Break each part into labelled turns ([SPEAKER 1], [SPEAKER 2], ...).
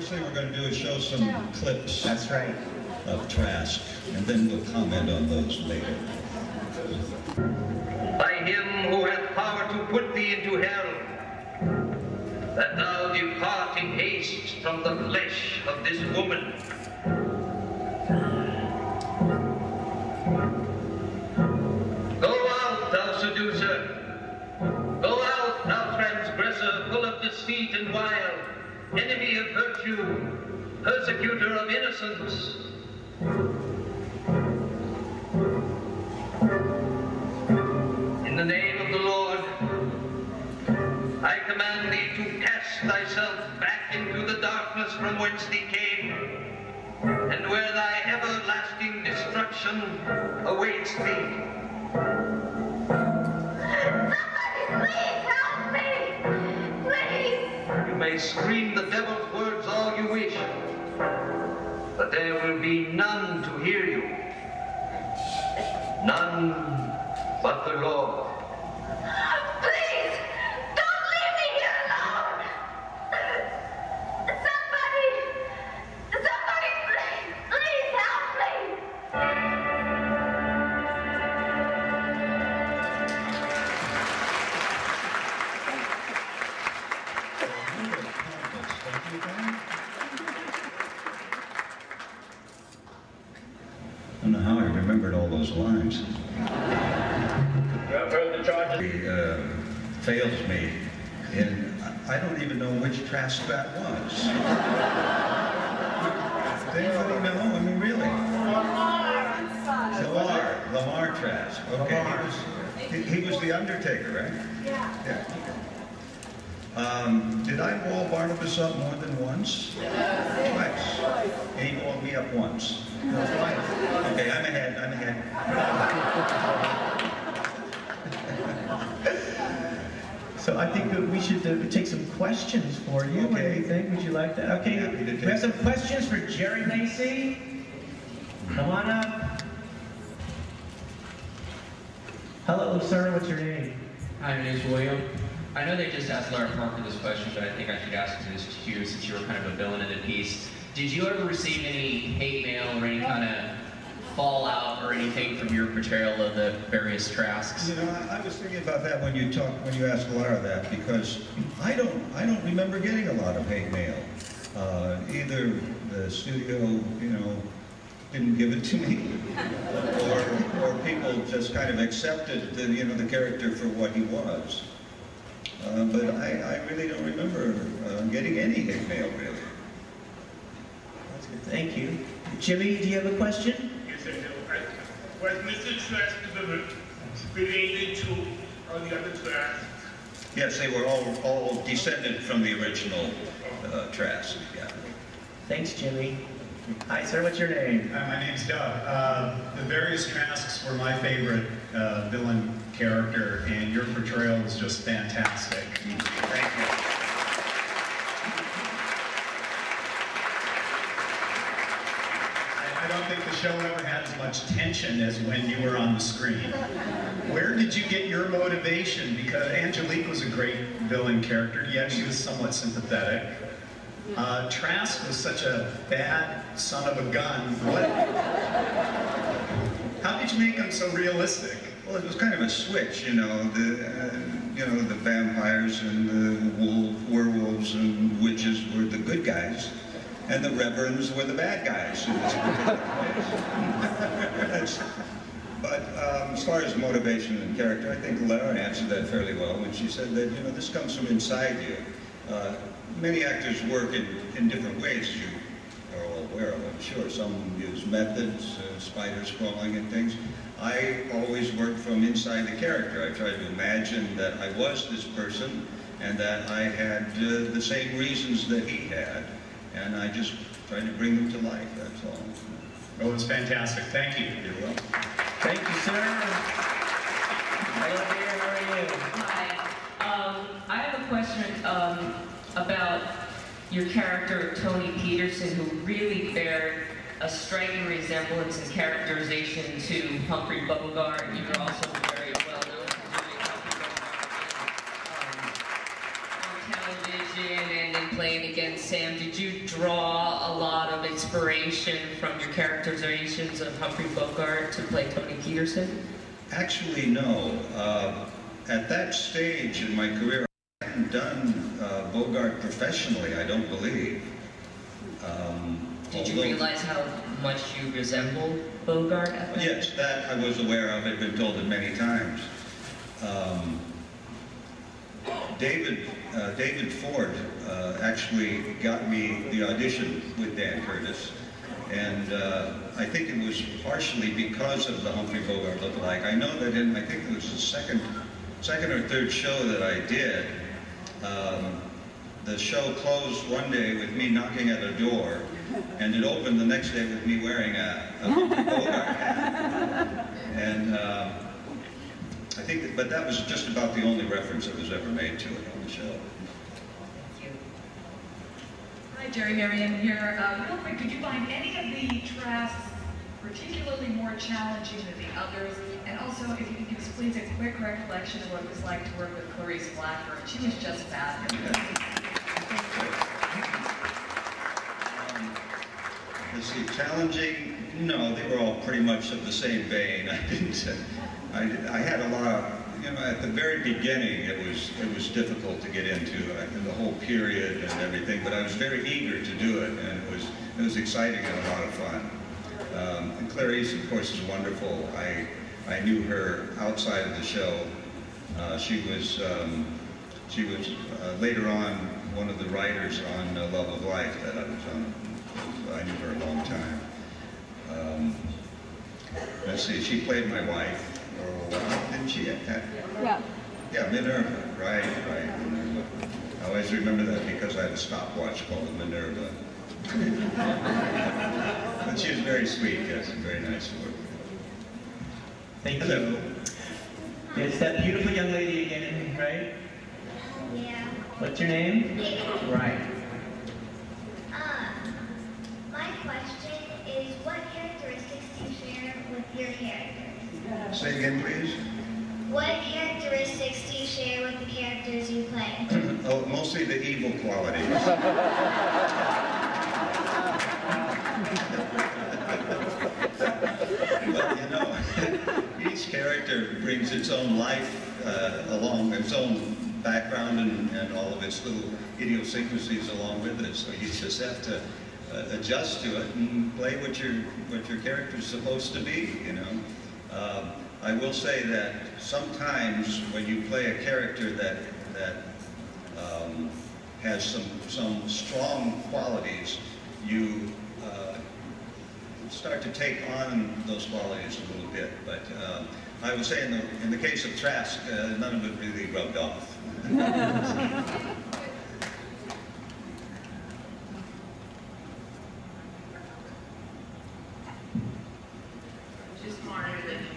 [SPEAKER 1] first thing we're going to do is show some clips.
[SPEAKER 2] That's right.
[SPEAKER 1] Of Trask, and then we'll comment on those later.
[SPEAKER 3] By him who hath power to put thee into hell, that thou depart in haste from the flesh of this woman. Go out, thou seducer. Go out, thou transgressor, full of deceit and wile, enemy of virtue, persecutor of innocence. In the name of the Lord, I command thee to cast thyself back into the darkness from whence thee came, and where thy everlasting destruction awaits thee.
[SPEAKER 4] Somebody, please help me! Please!
[SPEAKER 3] You may scream the devil's words all you wish, but there will be none to hear you. None but the Lord.
[SPEAKER 4] Please! Don't leave me here alone! Somebody, please help me!
[SPEAKER 1] I don't know how I remembered all those lines.
[SPEAKER 3] I've heard the charges.
[SPEAKER 1] Fails me, and I don't even know which Trask that was. Does anybody know? I mean, really? Lamar Trask. Okay, he was the Undertaker, right? Yeah. Did I wall Barnabas up more than once? Twice. And he walled me up once. Twice. Okay, I'm ahead.
[SPEAKER 2] So I think that we should take some questions for you.
[SPEAKER 1] Okay.
[SPEAKER 2] What do you think? Would you like that? Okay,
[SPEAKER 1] Happy to take
[SPEAKER 2] we have some questions for Jerry Lacy. Come on up. Hello, sir. What's your name?
[SPEAKER 5] Hi, my name is William. I know they just asked Laura Parker this question, but I think I should ask this to you since you were kind of a villain in the piece. Did you ever receive any hate mail or any kind of fallout or anything from your portrayal of the various Trasks?
[SPEAKER 1] You know, I was thinking about that when you asked Laura that, because I don't remember getting a lot of hate mail. Either the studio, didn't give it to me, or people just kind of accepted the character for what he was. But I really don't remember getting any hate mail, really.
[SPEAKER 2] That's good. Thank you. Jimmy, do you have a question?
[SPEAKER 6] Yes, I do. Was Mr. Trask related to all the other Trasks?
[SPEAKER 1] Yes, they were all descended from the original Trask. Yeah.
[SPEAKER 2] Thanks, Jimmy. Hi, sir. What's your name?
[SPEAKER 7] My name's Doug. The various Trasks were my favorite villain character, and your portrayal was just fantastic.
[SPEAKER 1] Thank you.
[SPEAKER 7] I don't think the show ever had as much tension as when you were on the screen. Where did you get your motivation? Because Angelique was a great villain character, yet she was somewhat sympathetic. Trask was such a bad son of a gun. How did you make him so realistic?
[SPEAKER 1] Well, it was kind of a switch, the vampires and the werewolves and witches were the good guys, and the Reverends were the bad guys in this particular case. But as far as motivation and character, I think Laura answered that fairly well when she said that, this comes from inside you. Many actors work in different ways, as you are all aware of, I'm sure. Some use methods, spiders crawling and things. I always work from inside the character. I tried to imagine that I was this person and that I had the same reasons that he had. And I just tried to bring them to life, that's all.
[SPEAKER 7] Oh, it was fantastic. Thank you.
[SPEAKER 1] You're welcome.
[SPEAKER 2] Thank you, sir. Hi, dear. How are you?
[SPEAKER 8] Hi. I have a question about your character, Tony Peterson, who really bared a striking resemblance and characterization to Humphrey Bogart. You were also very well known for doing Humphrey Bogart on television and in playing again, Sam, did you draw a lot of inspiration from your characterizations of Humphrey Bogart to play Tony Peterson?
[SPEAKER 1] Actually, no. At that stage in my career, I hadn't done Bogart professionally, I don't believe.
[SPEAKER 8] Did you realize how much you resembled Bogart at that?
[SPEAKER 1] Yes, that I was aware of. I've been told it many times. David Ford actually got me the audition with Dan Curtis, and I think it was partially because of the Humphrey Bogart look-alike. I know that I think it was the second or third show that I did, the show closed one day with me knocking at a door, and it opened the next day with me wearing a Humphrey Bogart hat. And I think, but that was just about the only reference that was ever made to it on the show.
[SPEAKER 8] Thank you.
[SPEAKER 9] Hi, Jerry Marion here. Real quick, did you find any of the Trasks particularly more challenging than the others? And also, if you could give us please a quick recollection of what it was like to work with Clarice Blackburn. She was just fabulous.
[SPEAKER 1] Let's see, challenging? No, they were all pretty much of the same vein. I had a lot of, at the very beginning it was difficult to get into the whole period and everything, but I was very eager to do it, and it was exciting and a lot of fun. And Clarice, of course, is wonderful. I knew her outside of the show. She was later on one of the writers on Love of Life that I was on. I knew her a long time. Let's see, she played my wife for a while, didn't she?
[SPEAKER 10] Yeah.
[SPEAKER 1] Yeah, Minerva, right, Minerva. I always remember that because I had a stopwatch called Minerva. But she was very sweet, yes, and very nice to work with.
[SPEAKER 2] Thank
[SPEAKER 1] Hello.
[SPEAKER 2] you. It's that beautiful young lady again, right?
[SPEAKER 4] Yeah.
[SPEAKER 2] What's your name? Right.
[SPEAKER 4] My question is, what characteristics do you share with your characters?
[SPEAKER 1] Say again, please.
[SPEAKER 4] What characteristics do you share with the characters you play?
[SPEAKER 1] Oh, mostly the evil qualities. But each character brings its own life along, its own background and all of its little idiosyncrasies along with it. So you just have to adjust to it and play what your character's supposed to be. I will say that sometimes when you play a character that has some strong qualities, you start to take on those qualities a little bit. But I would say in the case of Trask, none of it really rubbed off.
[SPEAKER 11] She's smarter than me.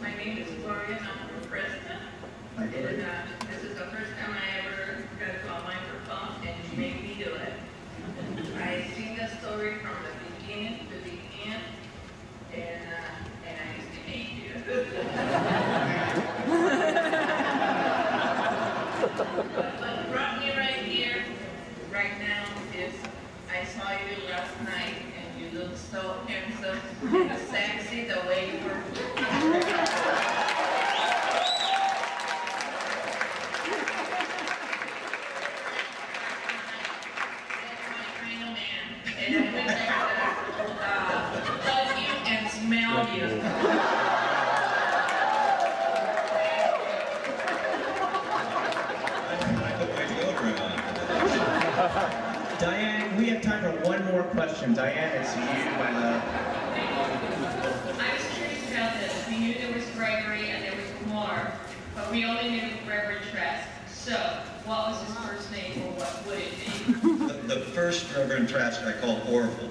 [SPEAKER 11] My name is Gloria, and I'm from Preston. And this is the first time I ever got to call mine for phone, and you made me do it. I seen the story from the beginning to the end, and I used to hate you. But what brought me right here, right now, is I saw you last night, and you look so handsome and sexy the way you were. That's my kind of man. And I wish I could hug you and smell you.
[SPEAKER 2] Diane, we have time for one more question. Diane, it's you, my love.
[SPEAKER 8] I was curious about this. We knew there was Gregory and there was Mark, but we only knew Reverend Trask. So, what was his first name, or what would it be?
[SPEAKER 1] The first Reverend Trask I called Orville.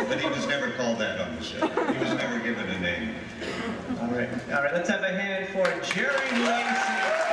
[SPEAKER 1] But he was never called that on the show. He was never given a name.
[SPEAKER 2] All right, let's have a hand for Jerry Lacy.